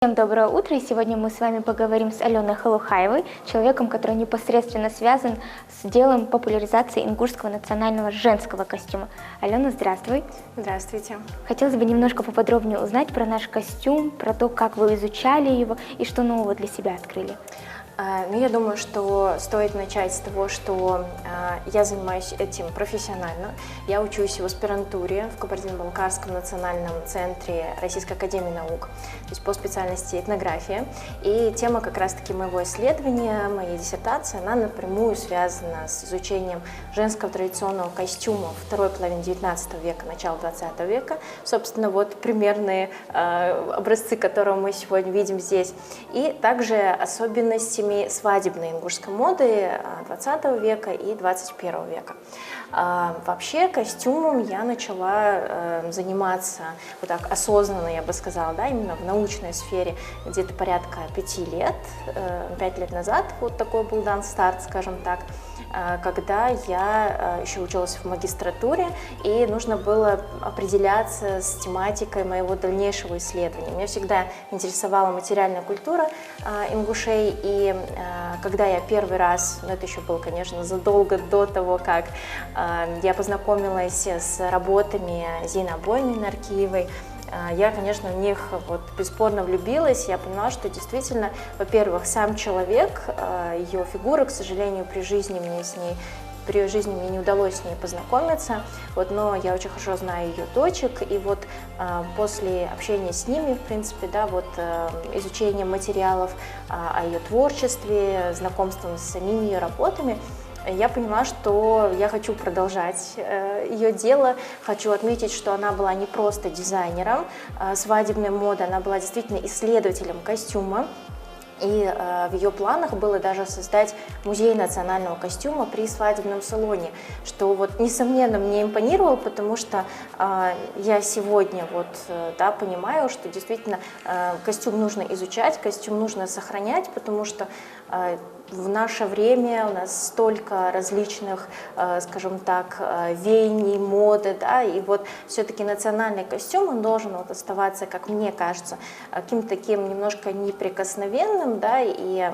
Всем доброе утро, и сегодня мы с вами поговорим с Аленой Холухаевой, человеком, который непосредственно связан с делом популяризации ингушского национального женского костюма. Алена, здравствуй. Здравствуйте. Хотелось бы немножко поподробнее узнать про наш костюм, про то, как вы изучали его и что нового для себя открыли. Я думаю, что стоит начать с того, что я занимаюсь этим профессионально. Я учусь в аспирантуре в Кабардино-Балкарском национальном центре Российской академии наук, то есть по специальности этнография. И тема как раз-таки моего исследования, моей диссертации, она напрямую связана с изучением женского традиционного костюма второй половины 19 века, начала 20 века. Собственно, вот примерные образцы, которые мы сегодня видим здесь. И также особенностями свадебной ингушской моды 20 века и 21 века. Вообще костюмом я начала заниматься вот так осознанно, я бы сказала, да, именно в научной сфере где-то порядка 5 лет, 5 лет назад, вот такой был дан старт, скажем так, когда я еще училась в магистратуре, и нужно было определяться с тематикой моего дальнейшего исследования. Меня всегда интересовала материальная культура ингушей, и когда я первый раз, это еще было, конечно, задолго до того, как я познакомилась с работами Зины Абойны Наркиевой, я, конечно, в них вот бесспорно влюбилась. Я поняла, что действительно, во-первых, сам человек, ее фигура, к сожалению, при жизни мне не удалось с ней познакомиться, вот, но я очень хорошо знаю ее дочек, и вот после общения с ними, в принципе, да, вот изучения материалов о ее творчестве, знакомством с самими ее работами, я поняла, что я хочу продолжать ее дело, хочу отметить, что она была не просто дизайнером свадебной моды, она была действительно исследователем костюма. И в ее планах было даже создать музей национального костюма при свадебном салоне, что вот несомненно мне импонировало, потому что я сегодня вот, да, понимаю, что действительно костюм нужно изучать, костюм нужно сохранять, потому что в наше время у нас столько различных, скажем так, веяний, моды, да, и вот все-таки национальный костюм, он должен вот оставаться, как мне кажется, каким-то таким немножко неприкосновенным, да, и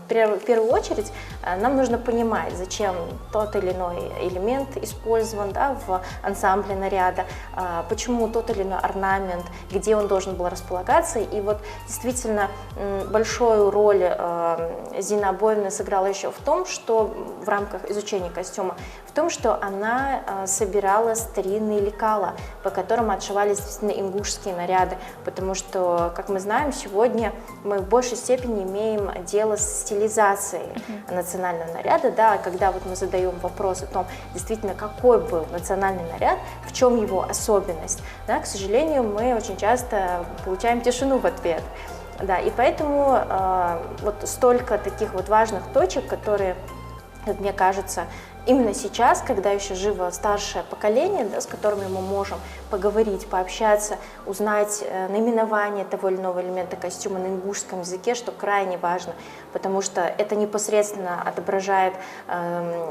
в первую очередь нам нужно понимать, зачем тот или иной элемент использован, да, в ансамбле наряда, почему тот или иной орнамент, где он должен был располагаться, и вот действительно большую роль Зина Абойна сыграла еще в том, что в рамках изучения костюма, в том, что она собирала старинные лекала, по которым отшивались действительно ингушские наряды, потому что, как мы знаем, сегодня мы в большей степени имеем дело с стилизацией национального наряда, да, когда вот мы задаем вопрос о том, действительно, какой был национальный наряд, в чем его особенность, да, к сожалению, мы очень часто получаем тишину в ответ. Да, и поэтому вот столько таких вот важных точек, которые, как мне кажется, именно сейчас, когда еще живо старшее поколение, да, с которыми мы можем поговорить, пообщаться, узнать наименование того или иного элемента костюма на ингушском языке, что крайне важно, потому что это непосредственно отображает,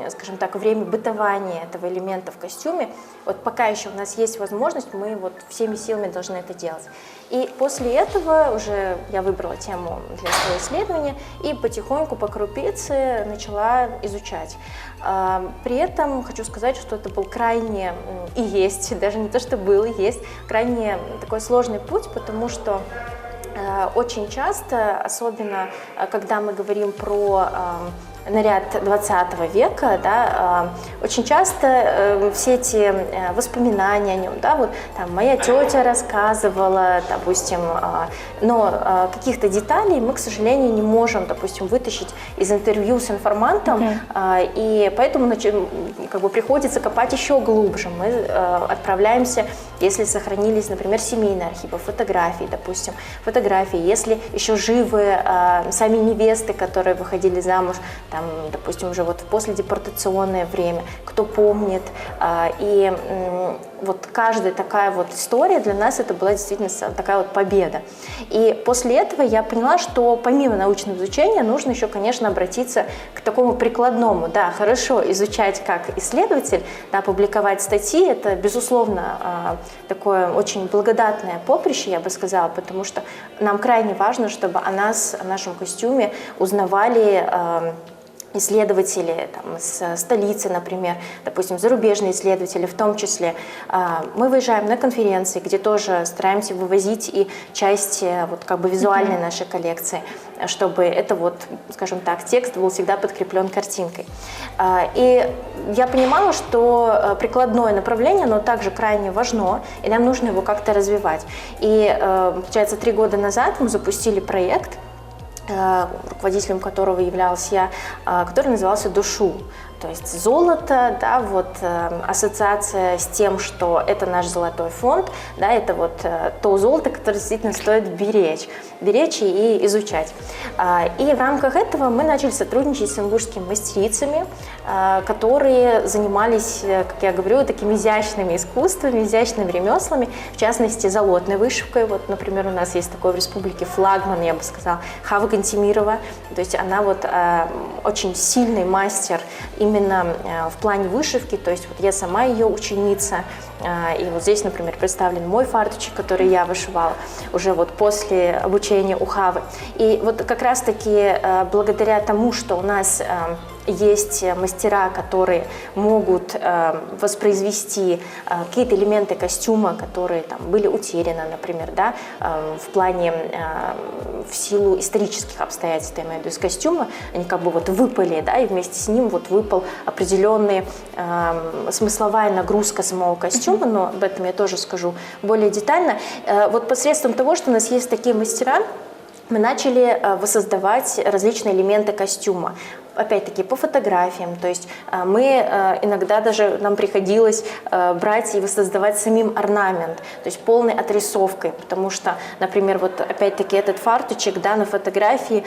скажем так, время бытования этого элемента в костюме. Вот пока еще у нас есть возможность, мы вот всеми силами должны это делать. И после этого уже я выбрала тему для своего исследования и потихоньку, по крупице начала изучать. При этом хочу сказать, что это был крайне и есть, даже не то, что был, есть крайне такой сложный путь, потому что очень часто, особенно когда мы говорим про наряд 20 века, да, очень часто все эти воспоминания о нем, да, вот там моя тетя рассказывала, допустим, но каких-то деталей мы, к сожалению, не можем, допустим, вытащить из интервью с информантом, и поэтому как бы приходится копать еще глубже. Мы отправляемся, если сохранились, например, семейные архивы, фотографии, допустим, если еще живы сами невесты, которые выходили замуж, там, допустим, уже вот в последепортационное время, кто помнит. И вот каждая такая вот история для нас это была действительно такая вот победа. И после этого я поняла, что помимо научного изучения нужно еще, конечно, обратиться к такому прикладному. Да, хорошо изучать как исследователь, да, публиковать статьи, это, безусловно, такое очень благодатное поприще, я бы сказала, потому что нам крайне важно, чтобы о нас, о нашем костюме узнавали исследователи там, из столицы, например, допустим, зарубежные исследователи в том числе. Мы выезжаем на конференции, где тоже стараемся вывозить и часть вот, как бы визуальной нашей коллекции, чтобы это вот, скажем так, текст был всегда подкреплен картинкой. И я понимала, что прикладное направление, оно также крайне важно, и нам нужно его как-то развивать. И, получается, 3 года назад мы запустили проект, руководителем которого являлась я, который назывался «Душу». То есть золото, да, вот ассоциация с тем, что это наш золотой фонд, да, это вот то золото, которое действительно стоит беречь и изучать. И в рамках этого мы начали сотрудничать с ингушскими мастерицами, которые занимались, как я говорю, такими изящными искусствами, изящными ремеслами, в частности, золотной вышивкой. Вот, например, у нас есть такой в республике флагман, я бы сказала, Хава Гантимирова. То есть она вот очень сильный мастер именно в плане вышивки, то есть вот я сама ее ученица, и вот здесь, например, представлен мой фарточек, который я вышивала уже вот после обучения у Хавы. И вот как раз-таки благодаря тому, что у нас есть мастера, которые могут воспроизвести какие-то элементы костюма, которые там были утеряны, например, да, в плане, в силу исторических обстоятельств, я имею в виду, из костюма, они как бы вот выпали, да, и вместе с ним вот выпал определенная смысловая нагрузка самого костюма, но об этом я тоже скажу более детально. Вот посредством того, что у нас есть такие мастера, мы начали воссоздавать различные элементы костюма. Опять-таки по фотографиям, то есть мы иногда даже нам приходилось брать и воссоздавать самим орнамент, то есть полной отрисовкой, потому что, например, вот опять-таки этот фарточек, да, на фотографии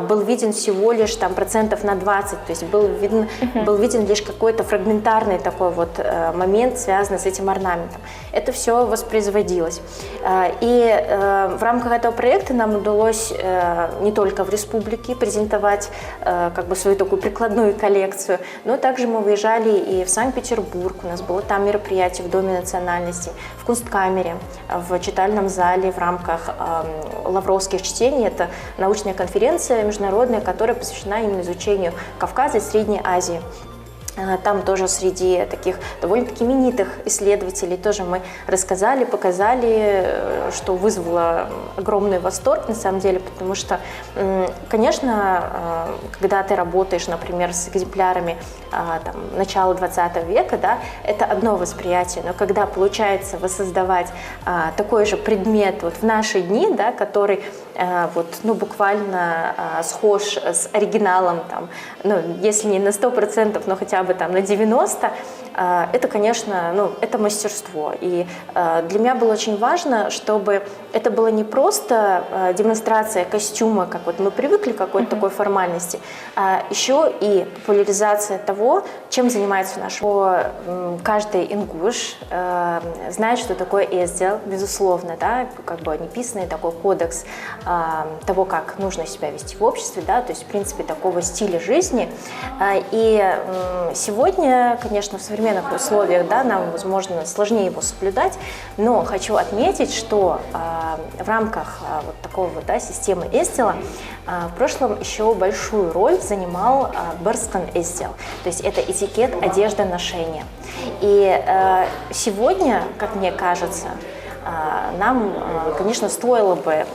был виден всего лишь там процентов на 20, то есть был виден лишь какой-то фрагментарный такой вот момент, связанный с этим орнаментом. Это все воспроизводилось. И в рамках этого проекта нам удалось не только в республике презентовать как бы свою такую прикладную коллекцию, но также мы выезжали и в Санкт-Петербург, у нас было там мероприятие в Доме национальностей, в Кунсткамере, в читальном зале в рамках лавровских чтений. Это научная конференция международная, которая посвящена именно изучению Кавказа и Средней Азии. Там тоже среди таких довольно-таки именитых исследователей тоже мы рассказали, показали, что вызвало огромный восторг на самом деле, потому что, конечно, когда ты работаешь, например, с экземплярами там, начала 20 века, да, это одно восприятие, но когда получается воссоздавать такой же предмет вот в наши дни, да, который вот, ну, буквально схож с оригиналом, там, ну, если не на 100%, но хотя бы там на 90%, это, конечно, ну, это мастерство. И для меня было очень важно, чтобы это было не просто демонстрация костюма, как вот мы привыкли к какой-то такой формальности, а еще и популяризация того, чем занимается наш. Каждый ингуш знает, что такое эздел, безусловно, да, как бы неписанный такой кодекс того, как нужно себя вести в обществе, да, то есть, в принципе, такого стиля жизни. И сегодня, конечно, в современных условиях, да, нам, возможно, сложнее его соблюдать, но хочу отметить, что в рамках вот такого, да, системы эздела в прошлом еще большую роль занимал Барстан эздел, то есть это этикет одежды ношения. И сегодня, как мне кажется, нам, конечно, стоило бы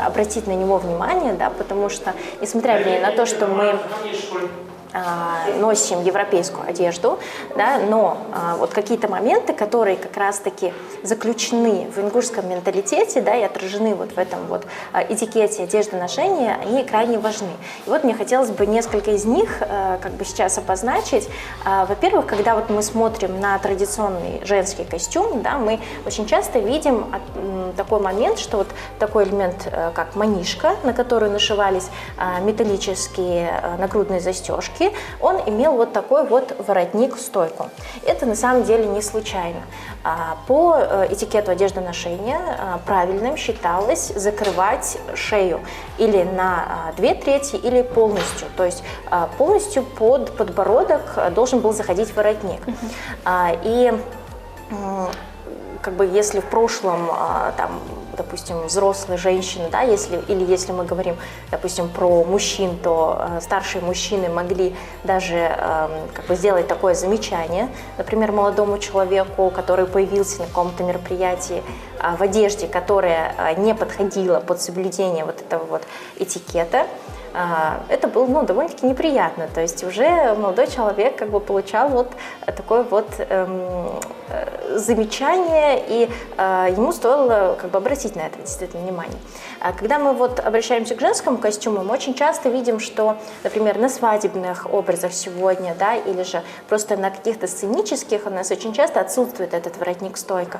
обратить на него внимание, да, потому что, несмотря на то, что мы носим европейскую одежду, да, но вот какие-то моменты, которые как раз-таки заключены в ингушском менталитете, да, и отражены вот в этом вот этикете одежды ношения, они крайне важны. И вот мне хотелось бы несколько из них как бы сейчас обозначить. Во-первых, когда вот мы смотрим на традиционный женский костюм, да, мы очень часто видим такой момент, что вот такой элемент, как манишка, на которую нашивались металлические нагрудные застежки, фарточке он имел вот такой вот воротник-стойку. Это на самом деле не случайно. По этикету одеждоношения правильным считалось закрывать шею или на 2/3, или полностью. То есть полностью под подбородок должен был заходить воротник. И как бы если в прошлом, там, допустим, взрослые женщины, да, если мы говорим, допустим, про мужчин, то старшие мужчины могли даже как бы сделать такое замечание, например, молодому человеку, который появился на каком-то мероприятии в одежде, которая не подходила под соблюдение вот этого вот этикета. Это было, ну, довольно-таки неприятно, то есть уже молодой человек как бы получал вот такое вот замечание, и ему стоило как бы обратить на это действительно внимание. Когда мы вот обращаемся к женскому костюму, мы очень часто видим, что, например, на свадебных образах сегодня, да, или же просто на каких-то сценических у нас очень часто отсутствует этот воротник-стойка,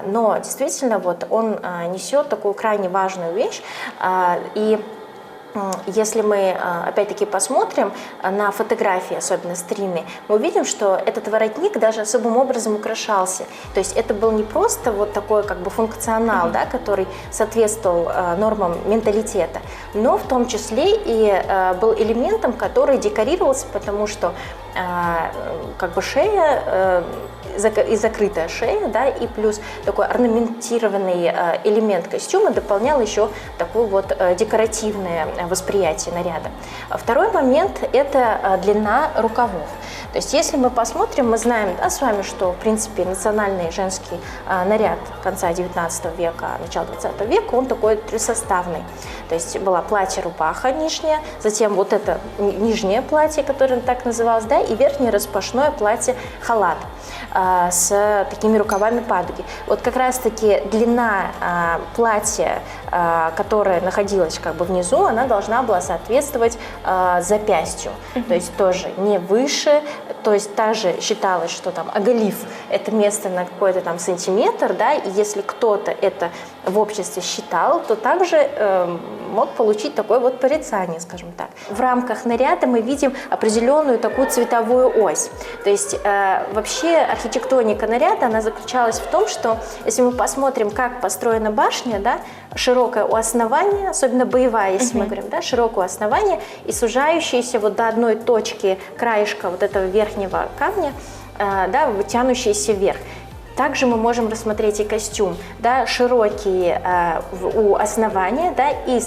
но действительно вот он несет такую крайне важную вещь, и если мы, опять-таки, посмотрим на фотографии, особенно старинные, мы увидим, что этот воротник даже особым образом украшался. То есть это был не просто вот такой как бы функционал, да, который соответствовал нормам менталитета, но в том числе и был элементом, который декорировался, потому что как бы шея и закрытая шея, да, и плюс такой орнаментированный элемент костюма дополнял еще такое вот декоративное восприятие наряда. Второй момент – это длина рукавов. То есть если мы посмотрим, мы знаем, да, с вами, что в принципе национальный женский наряд конца 19 века, начала 20 века, он такой трехсоставный. То есть была платье-рубаха нижнее, затем вот это нижнее платье, которое так называлось, да, и верхнее распашное платье-халат с такими рукавами падуги. Вот как раз-таки длина платья, которая находилась как бы внизу, она должна была соответствовать запястью. То есть тоже не выше, то есть также считалось, что там оголив это место на какой-то там сантиметр, да, и если кто-то это в обществе считал, то также мог получить такое вот порицание, скажем так. В рамках наряда мы видим определенную такую цветовую ось. То есть вообще архитектоника наряда, она заключалась в том, что если мы посмотрим, как построена башня, да, широкая у основания, особенно боевая, если мы говорим, да, широкое у основания и сужающаяся вот до одной точки краешка вот этого верхнего камня, да, вытянущаяся вверх. Также мы можем рассмотреть и костюм, да, широкий у основания, да, и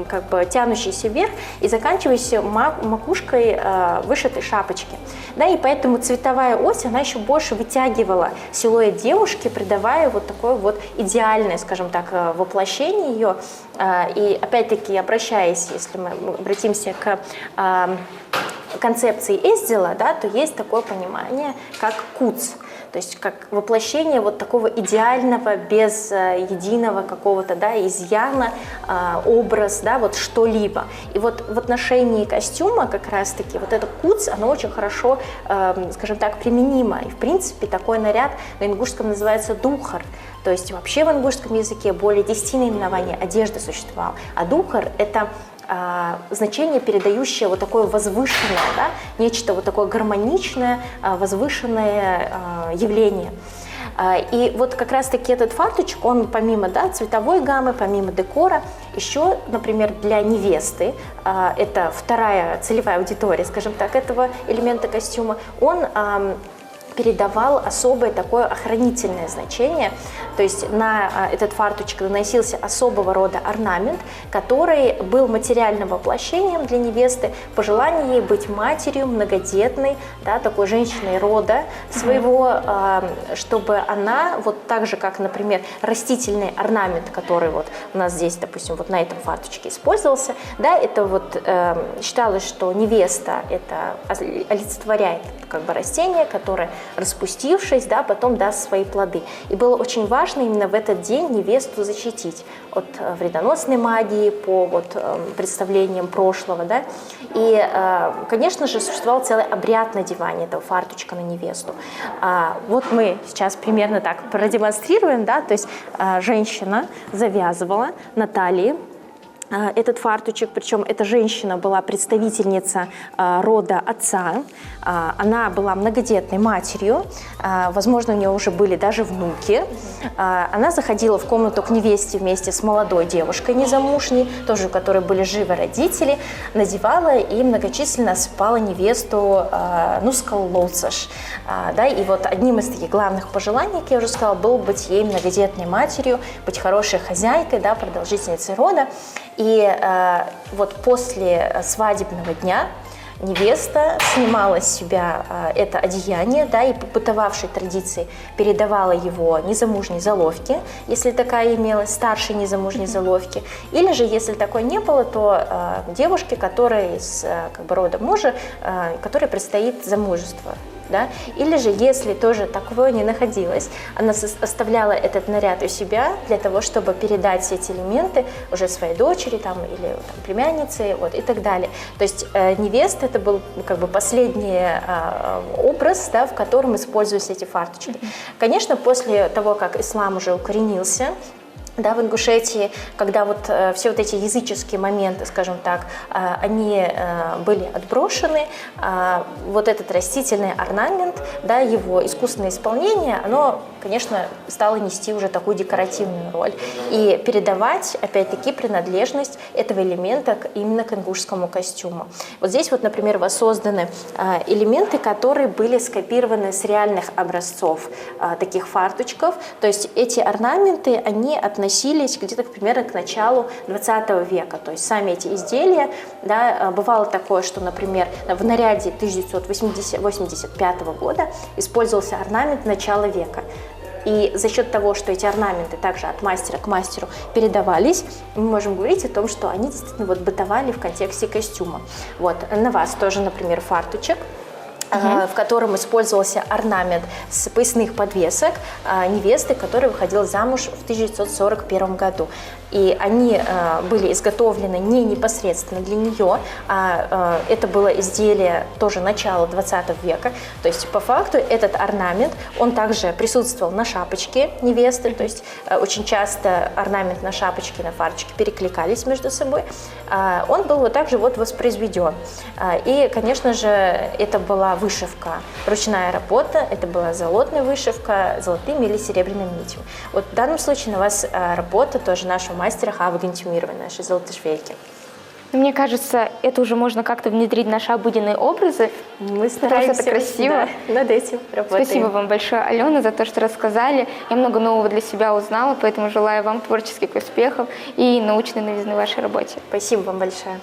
как бы тянущийся вверх и заканчивающийся макушкой вышитой шапочки. Да, и поэтому цветовая ось, она еще больше вытягивала силуэт девушки, придавая вот такое вот идеальное, скажем так, воплощение ее. И опять-таки, обращаясь, если мы обратимся к концепции Эздела, да, то есть такое понимание, как куц. То есть как воплощение вот такого идеального, без единого какого-то, да, изъяна, образ, да, вот что-либо. И вот в отношении костюма как раз-таки вот это куц, оно очень хорошо, скажем так, применимо. И в принципе такой наряд на ингушском называется духар. То есть вообще в ингушском языке более 10 наименований одежды существовало. А духар – это значение, передающее вот такое возвышенное, да, нечто вот такое гармоничное, возвышенное явление. И вот как раз-таки этот фарточек, он помимо, да, цветовой гаммы, помимо декора, еще, например, для невесты, это вторая целевая аудитория, скажем так, этого элемента костюма, он передавал особое такое охранительное значение, то есть на этот фарточек наносился особого рода орнамент, который был материальным воплощением для невесты, пожелание ей быть матерью, многодетной, да, такой женщиной рода своего, чтобы она, вот так же, как, например, растительный орнамент, который вот у нас здесь, допустим, вот на этом фарточке использовался, да, это вот считалось, что невеста это олицетворяет как бы растение, которое, распустившись, да, потом даст свои плоды. И было очень важно именно в этот день невесту защитить от вредоносной магии по вот представлениям прошлого, да. И, конечно же, существовал целый обряд надевания этого фарточка на невесту. Вот мы сейчас примерно так продемонстрируем, да, то есть женщина завязывала на талии этот фартучек, причем эта женщина была представительница рода отца, она была многодетной матерью, возможно, у нее уже были даже внуки. Она заходила в комнату к невесте вместе с молодой девушкой незамужней, тоже у которой были живы родители, надевала и многочисленно осыпала невесту нускаллоцаш. Да, и вот одним из таких главных пожеланий, как я уже сказала, было быть ей многодетной матерью, быть хорошей хозяйкой, да, продолжительницей рода. И вот после свадебного дня невеста снимала с себя это одеяние, да, и по бытовавшей традиции передавала его незамужней заловке, если такая имелась, старшей незамужней заловке, или же, если такой не было, то девушке, которая из как бы рода мужа, которой предстоит замужество. Да? Или же, если тоже такого не находилось, она оставляла этот наряд у себя для того, чтобы передать все эти элементы уже своей дочери там, или там, племяннице вот, и так далее. То есть невеста — это был как бы последний образ, да, в котором используются эти фарточки. Конечно, после того, как ислам уже укоренился, да, в Ингушетии, когда вот все вот эти языческие моменты, скажем так, они были отброшены, вот этот растительный орнамент, да, его искусственное исполнение, оно, конечно, стало нести уже такую декоративную роль и передавать, опять-таки, принадлежность этого элемента именно к ингушскому костюму. Вот здесь вот, например, воссозданы элементы, которые были скопированы с реальных образцов таких фарточков, то есть эти орнаменты, они относились где-то примерно к началу 20 века. То есть сами эти изделия, да, бывало такое, что, например, в наряде 1985 года использовался орнамент начала века. И за счет того, что эти орнаменты также от мастера к мастеру передавались, мы можем говорить о том, что они действительно вот бытовали в контексте костюма. Вот на вас тоже, например, фартучек, в котором использовался орнамент с поясных подвесок невесты, которая выходила замуж в 1941 году. И они были изготовлены не непосредственно для нее, а это было изделие тоже начала 20 века. То есть по факту этот орнамент, он также присутствовал на шапочке невесты, то есть очень часто орнамент на шапочке, на фарточке перекликались между собой. Он был вот также вот воспроизведен. И, конечно же, это была вышивка, ручная работа, это была золотная вышивка золотыми или серебряными нитями. Вот в данном случае на вас работа тоже нашего мастера Хава Гантимировой, нашей золотошвейки. Мне кажется, это уже можно как-то внедрить в наши обыденные образы. Мы стараемся. Это красиво. Да, над этим работаем. Спасибо вам большое, Алена, за то, что рассказали. Я много нового для себя узнала, поэтому желаю вам творческих успехов и научной новизны в вашей работе. Спасибо вам большое.